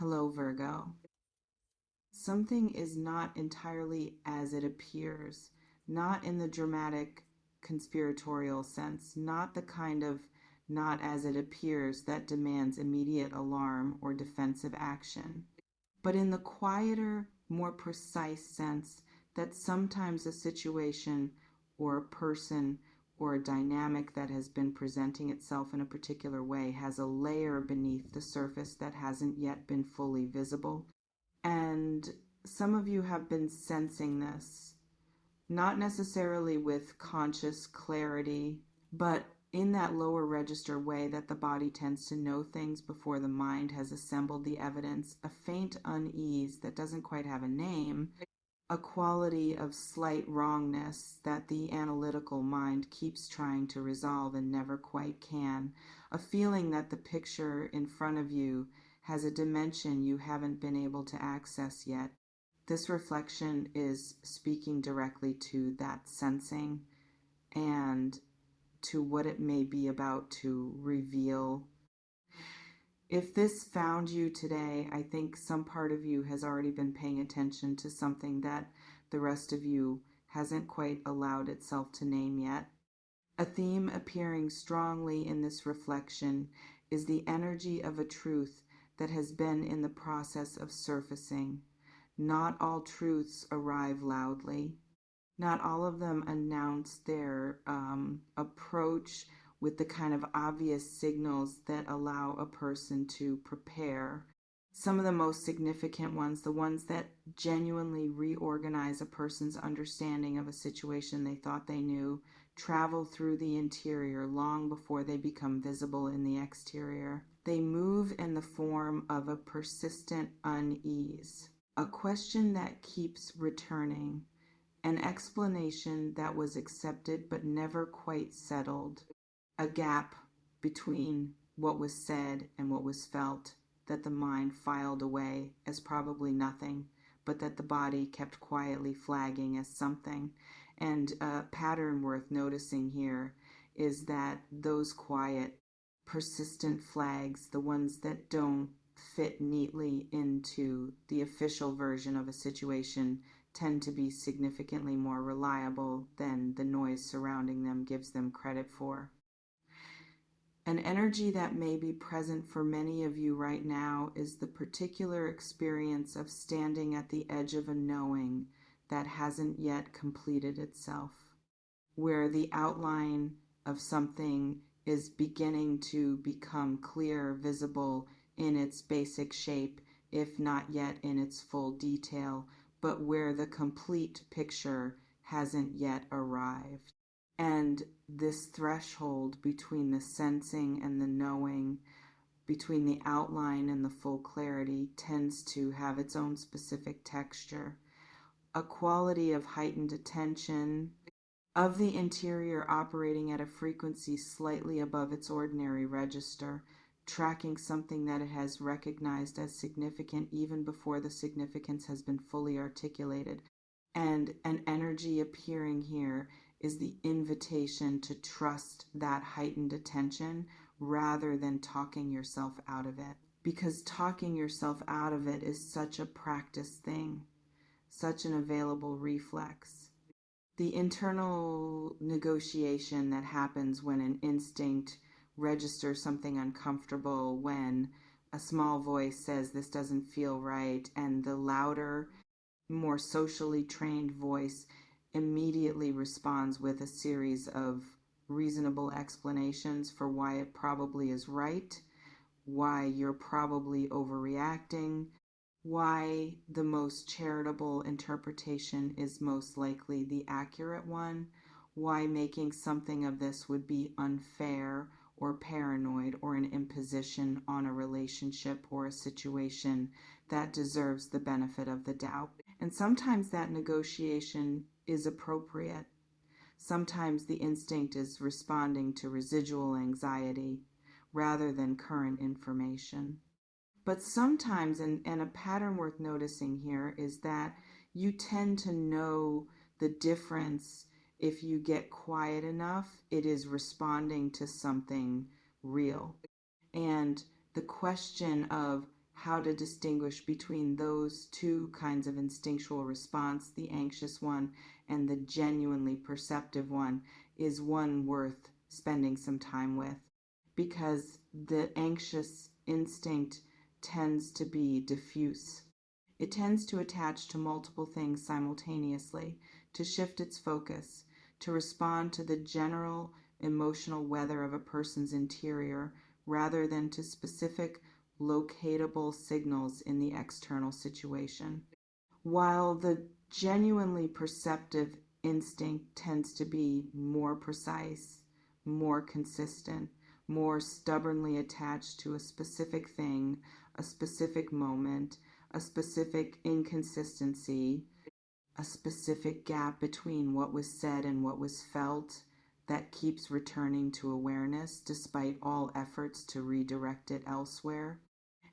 Hello, Virgo. Something is not entirely as it appears, not in the dramatic conspiratorial sense, not the kind of not as it appears that demands immediate alarm or defensive action, but in the quieter, more precise sense that sometimes a situation or a person or a dynamic that has been presenting itself in a particular way has a layer beneath the surface that hasn't yet been fully visible. And some of you have been sensing this, not necessarily with conscious clarity, but in that lower register way that the body tends to know things before the mind has assembled the evidence, a faint unease that doesn't quite have a name, a quality of slight wrongness that the analytical mind keeps trying to resolve and never quite can, a feeling that the picture in front of you has a dimension you haven't been able to access yet. This reflection is speaking directly to that sensing and to what it may be about to reveal. If this found you today, I think some part of you has already been paying attention to something that the rest of you hasn't quite allowed itself to name yet. A theme appearing strongly in this reflection is the energy of a truth that has been in the process of surfacing. Not all truths arrive loudly. Not all of them announce their approach with the kind of obvious signals that allow a person to prepare. Some of the most significant ones, the ones that genuinely reorganize a person's understanding of a situation they thought they knew, travel through the interior long before they become visible in the exterior. They move in the form of a persistent unease, a question that keeps returning, an explanation that was accepted but never quite settled, a gap between what was said and what was felt that the mind filed away as probably nothing, but that the body kept quietly flagging as something. And a pattern worth noticing here is that those quiet, persistent flags, the ones that don't fit neatly into the official version of a situation, tend to be significantly more reliable than the noise surrounding them gives them credit for. An energy that may be present for many of you right now is the particular experience of standing at the edge of a knowing that hasn't yet completed itself, where the outline of something is beginning to become clear, visible in its basic shape, if not yet in its full detail, but where the complete picture hasn't yet arrived. And this threshold between the sensing and the knowing, between the outline and the full clarity, tends to have its own specific texture, a quality of heightened attention, of the interior operating at a frequency slightly above its ordinary register, tracking something that it has recognized as significant even before the significance has been fully articulated. And an energy appearing here is the invitation to trust that heightened attention rather than talking yourself out of it. Because talking yourself out of it is such a practiced thing, such an available reflex. The internal negotiation that happens when an instinct registers something uncomfortable, when a small voice says this doesn't feel right, and the louder, more socially trained voice immediately responds with a series of reasonable explanations for why it probably is right, why you're probably overreacting, why the most charitable interpretation is most likely the accurate one, why making something of this would be unfair or paranoid or an imposition on a relationship or a situation that deserves the benefit of the doubt. And sometimes that negotiation is appropriate. Sometimes the instinct is responding to residual anxiety rather than current information. But sometimes, and a pattern worth noticing here, is that you tend to know the difference. If you get quiet enough, it is responding to something real. And the question of how to distinguish between those two kinds of instinctual response, the anxious one and the genuinely perceptive one, is one worth spending some time with, because the anxious instinct tends to be diffuse. It tends to attach to multiple things simultaneously, to shift its focus, to respond to the general emotional weather of a person's interior rather than to specific locatable signals in the external situation. While the genuinely perceptive instinct tends to be more precise, more consistent, more stubbornly attached to a specific thing, a specific moment, a specific inconsistency, a specific gap between what was said and what was felt that keeps returning to awareness despite all efforts to redirect it elsewhere.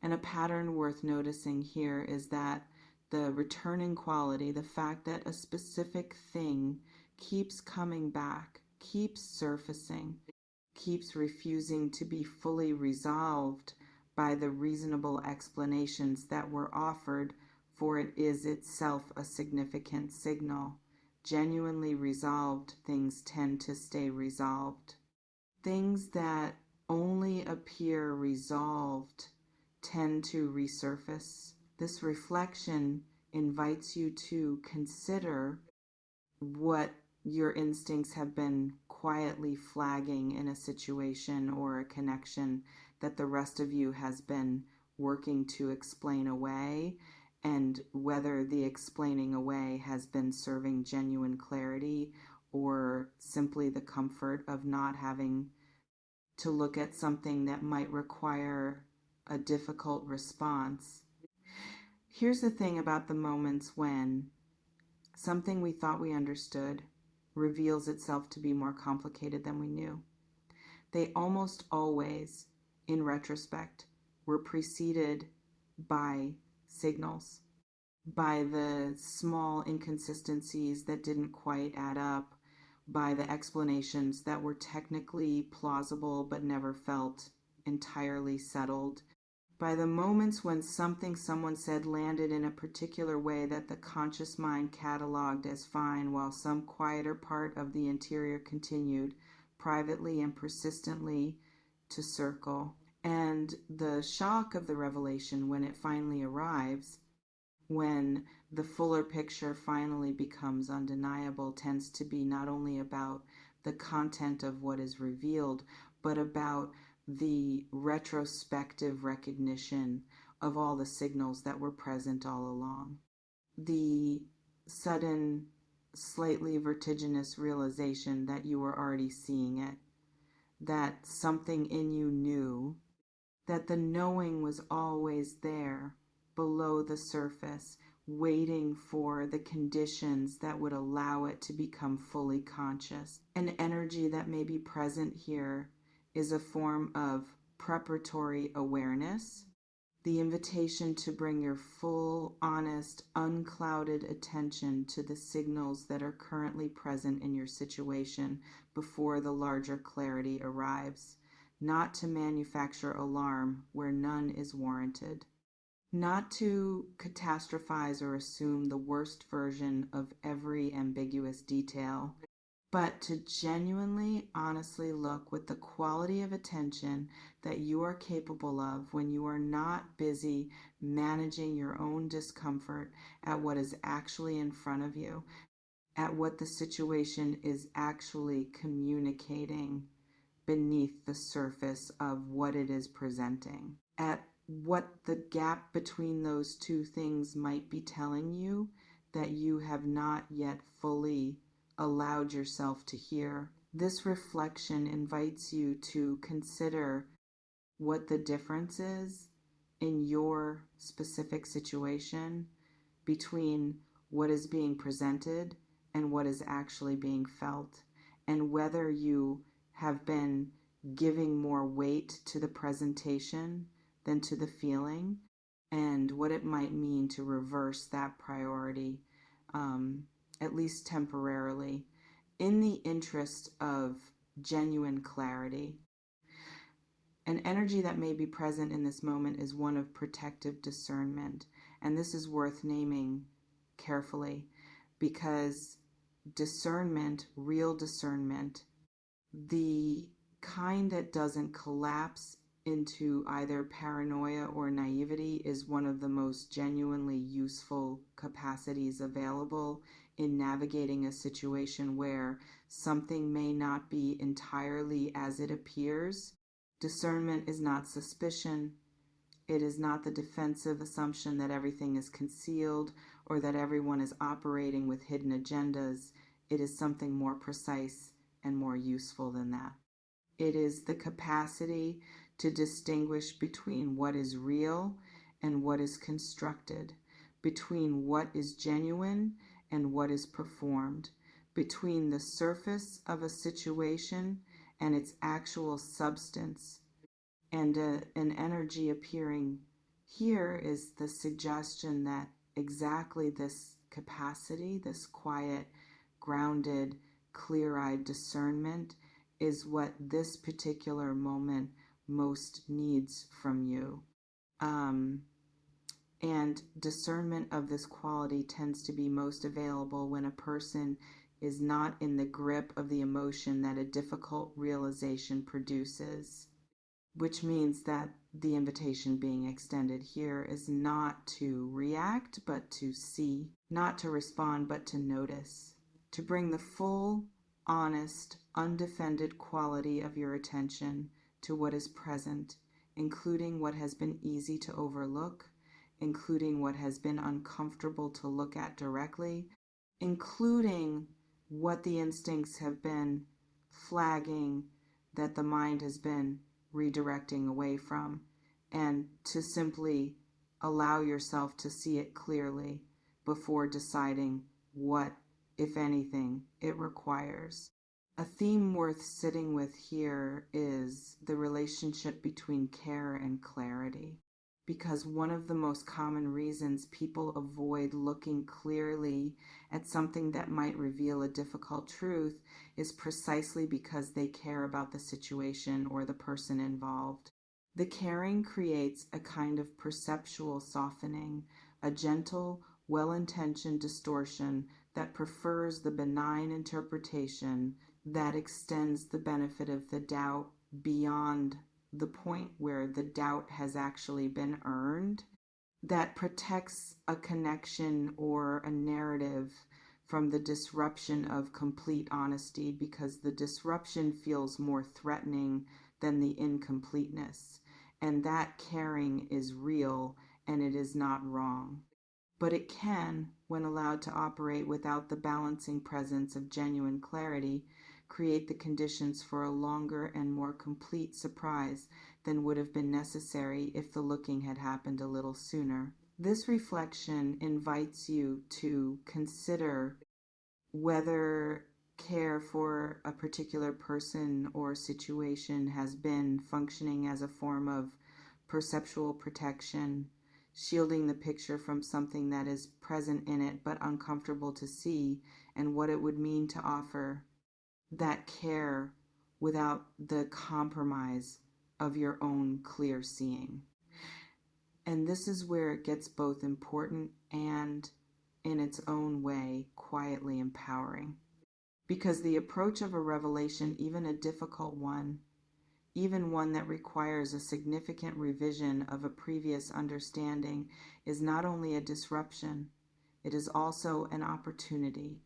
And a pattern worth noticing here is that the returning quality, the fact that a specific thing keeps coming back, keeps surfacing, keeps refusing to be fully resolved by the reasonable explanations that were offered, for it is itself a significant signal. Genuinely resolved things tend to stay resolved. Things that only appear resolved tend to resurface. This reflection invites you to consider what your instincts have been quietly flagging in a situation or a connection that the rest of you has been working to explain away, and whether the explaining away has been serving genuine clarity or simply the comfort of not having to look at something that might require a difficult response. Here's the thing about the moments when something we thought we understood reveals itself to be more complicated than we knew. They almost always, in retrospect, were preceded by signals, by the small inconsistencies that didn't quite add up, by the explanations that were technically plausible but never felt entirely settled, by the moments when something someone said landed in a particular way that the conscious mind cataloged as fine, while some quieter part of the interior continued, privately and persistently, to circle. And the shock of the revelation when it finally arrives, when the fuller picture finally becomes undeniable, tends to be not only about the content of what is revealed, but about the retrospective recognition of all the signals that were present all along. The sudden, slightly vertiginous realization that you were already seeing it, that something in you knew, that the knowing was always there below the surface, waiting for the conditions that would allow it to become fully conscious. An energy that may be present here is a form of preparatory awareness, the invitation to bring your full, honest, unclouded attention to the signals that are currently present in your situation before the larger clarity arrives, not to manufacture alarm where none is warranted, not to catastrophize or assume the worst version of every ambiguous detail, but to genuinely, honestly look with the quality of attention that you are capable of when you are not busy managing your own discomfort at what is actually in front of you, at what the situation is actually communicating beneath the surface of what it is presenting, at what the gap between those two things might be telling you that you have not yet fully allowed yourself to hear. This reflection invites you to consider what the difference is in your specific situation between what is being presented and what is actually being felt, and whether you have been giving more weight to the presentation than to the feeling, and what it might mean to reverse that priority, at least temporarily, in the interest of genuine clarity. An energy that may be present in this moment is one of protective discernment. And this is worth naming carefully, because discernment, real discernment, the kind that doesn't collapse into either paranoia or naivety, is one of the most genuinely useful capacities available in navigating a situation where something may not be entirely as it appears. Discernment is not suspicion. It is not the defensive assumption that everything is concealed or that everyone is operating with hidden agendas. It is something more precise and more useful than that. It is the capacity to distinguish between what is real and what is constructed, between what is genuine and what is performed, between the surface of a situation and its actual substance. And an energy appearing here is the suggestion that exactly this capacity, this quiet, grounded, clear-eyed discernment, is what this particular moment most needs from you. And discernment of this quality tends to be most available when a person is not in the grip of the emotion that a difficult realization produces, which means that the invitation being extended here is not to react, but to see, not to respond, but to notice, to bring the full, honest, undefended quality of your attention to what is present, including what has been easy to overlook, including what has been uncomfortable to look at directly, including what the instincts have been flagging that the mind has been redirecting away from, and to simply allow yourself to see it clearly before deciding what, if anything, it requires. A theme worth sitting with here is the relationship between care and clarity, because one of the most common reasons people avoid looking clearly at something that might reveal a difficult truth is precisely because they care about the situation or the person involved. The caring creates a kind of perceptual softening, a gentle, well-intentioned distortion that prefers the benign interpretation that extends the benefit of the doubt beyond the point where the doubt has actually been earned, that protects a connection or a narrative from the disruption of complete honesty, because the disruption feels more threatening than the incompleteness. And that caring is real, and it is not wrong. But it can, when allowed to operate without the balancing presence of genuine clarity, create the conditions for a longer and more complete surprise than would have been necessary if the looking had happened a little sooner. This reflection invites you to consider whether care for a particular person or situation has been functioning as a form of perceptual protection, shielding the picture from something that is present in it but uncomfortable to see, and what it would mean to offer that care without the compromise of your own clear seeing. And this is where it gets both important and, in its own way, quietly empowering. Because the approach of a revelation, even a difficult one, even one that requires a significant revision of a previous understanding, is not only a disruption, it is also an opportunity.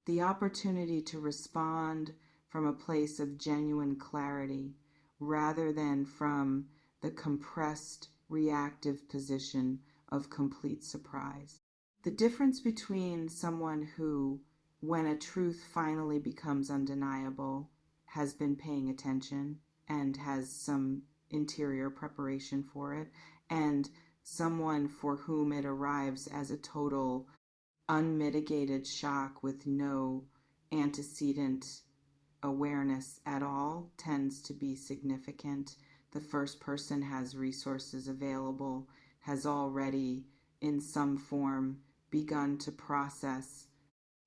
The opportunity to respond from a place of genuine clarity rather than from the compressed, reactive position of complete surprise. The difference between someone who, when a truth finally becomes undeniable, has been paying attention and has some interior preparation for it, and someone for whom it arrives as a total unmitigated shock with no antecedent awareness at all, tends to be significant. The first person has resources available, has already in some form begun to process,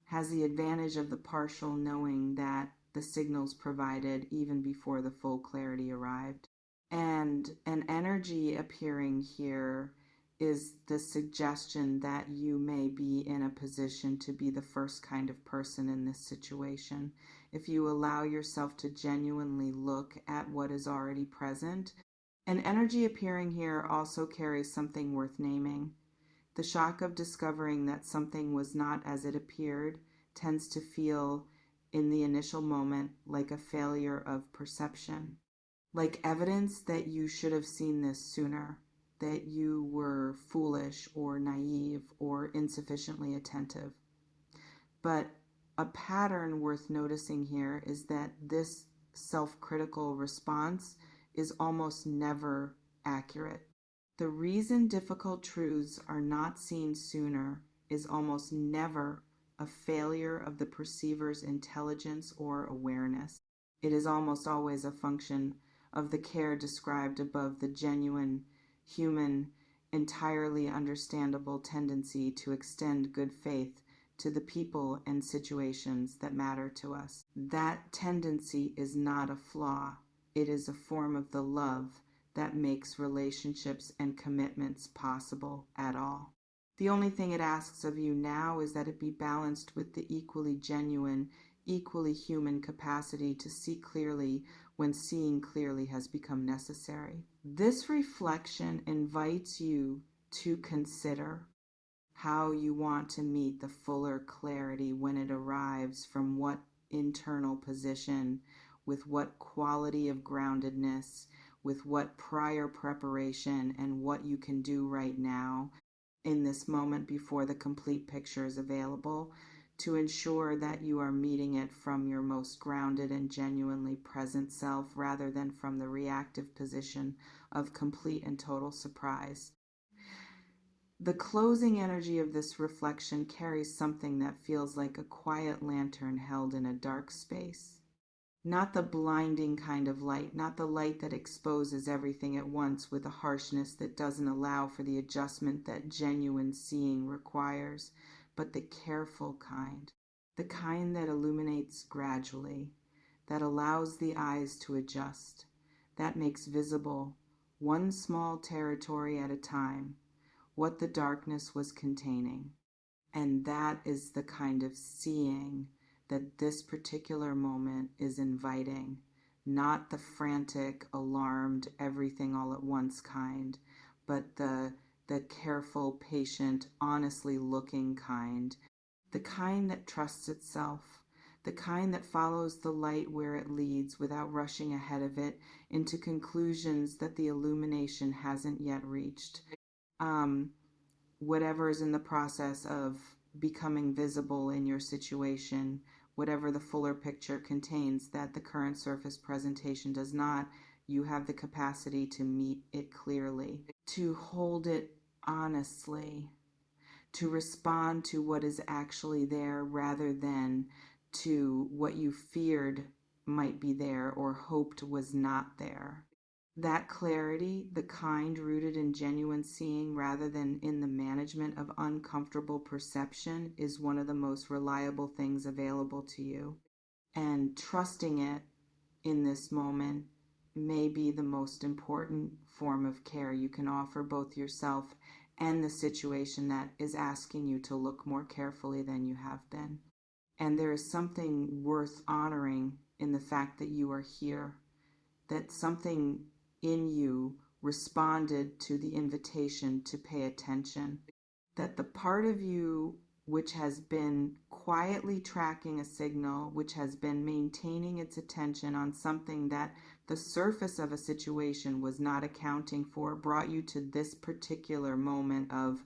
has the advantage of the partial knowing that the signals provided even before the full clarity arrived. And an energy appearing here is the suggestion that you may be in a position to be the first kind of person in this situation. If you allow yourself to genuinely look at what is already present. An energy appearing here also carries something worth naming. The shock of discovering that something was not as it appeared tends to feel, in the initial moment, like a failure of perception, like evidence that you should have seen this sooner, that you were foolish or naive or insufficiently attentive. But a pattern worth noticing here is that this self-critical response is almost never accurate. The reason difficult truths are not seen sooner is almost never a failure of the perceiver's intelligence or awareness. It is almost always a function of the care described above, the genuine, human, entirely understandable tendency to extend good faith to the people and situations that matter to us. That tendency is not a flaw. It is a form of the love that makes relationships and commitments possible at all. The only thing it asks of you now is that it be balanced with the equally genuine, equally human capacity to see clearly when seeing clearly has become necessary. This reflection invites you to consider how you want to meet the fuller clarity when it arrives, from what internal position, with what quality of groundedness, with what prior preparation, and what you can do right now in this moment before the complete picture is available to ensure that you are meeting it from your most grounded and genuinely present self rather than from the reactive position of complete and total surprise. The closing energy of this reflection carries something that feels like a quiet lantern held in a dark space. Not the blinding kind of light, not the light that exposes everything at once with a harshness that doesn't allow for the adjustment that genuine seeing requires, but the careful kind, the kind that illuminates gradually, that allows the eyes to adjust, that makes visible, one small territory at a time, what the darkness was containing. And that is the kind of seeing that this particular moment is inviting, not the frantic, alarmed, everything all at once kind, but the careful, patient, honestly looking kind, the kind that trusts itself, the kind that follows the light where it leads without rushing ahead of it into conclusions that the illumination hasn't yet reached. Whatever is in the process of becoming visible in your situation, whatever the fuller picture contains that the current surface presentation does not, you have the capacity to meet it clearly, to hold it honestly, to respond to what is actually there rather than to what you feared might be there or hoped was not there. That clarity, the kind rooted in genuine seeing rather than in the management of uncomfortable perception, is one of the most reliable things available to you. And trusting it in this moment may be the most important form of care you can offer both yourself and the situation that is asking you to look more carefully than you have been. And there is something worth honoring in the fact that you are here, that something in you responded to the invitation to pay attention, that the part of you which has been quietly tracking a signal, which has been maintaining its attention on something that the surface of a situation was not accounting for, brought you to this particular moment of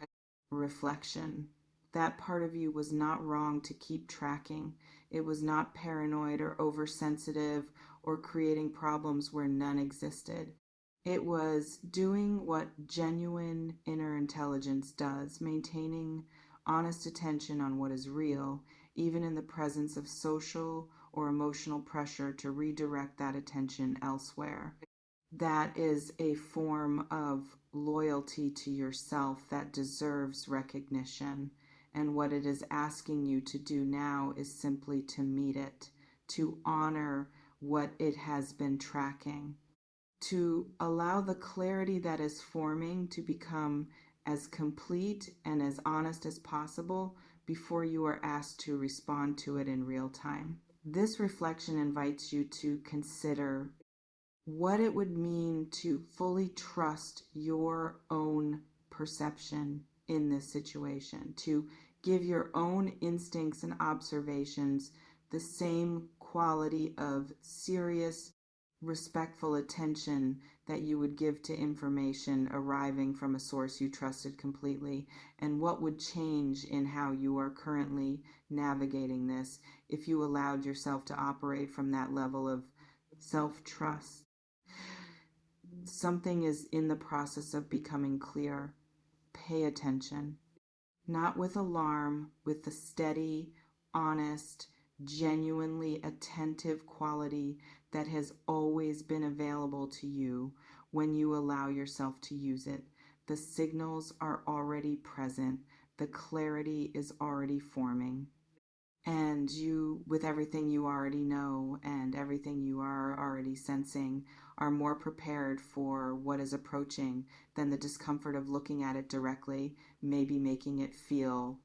reflection. That part of you was not wrong to keep tracking. It was not paranoid or oversensitive or creating problems where none existed. It was doing what genuine inner intelligence does, maintaining honest attention on what is real, even in the presence of social or emotional pressure to redirect that attention elsewhere. That is a form of loyalty to yourself that deserves recognition. And what it is asking you to do now is simply to meet it, to honor what it has been tracking. to allow the clarity that is forming to become as complete and as honest as possible before you are asked to respond to it in real time. This reflection invites you to consider what it would mean to fully trust your own perception in this situation, to give your own instincts and observations the same quality of serious, respectful attention that you would give to information arriving from a source you trusted completely, and what would change in how you are currently navigating this if you allowed yourself to operate from that level of self-trust. Something is in the process of becoming clear. Pay attention. Not with alarm, with the steady, honest, genuinely attentive quality that has always been available to you when you allow yourself to use it. The signals are already present. The clarity is already forming. And you, with everything you already know and everything you are already sensing, are more prepared for what is approaching than the discomfort of looking at it directly, maybe making it feel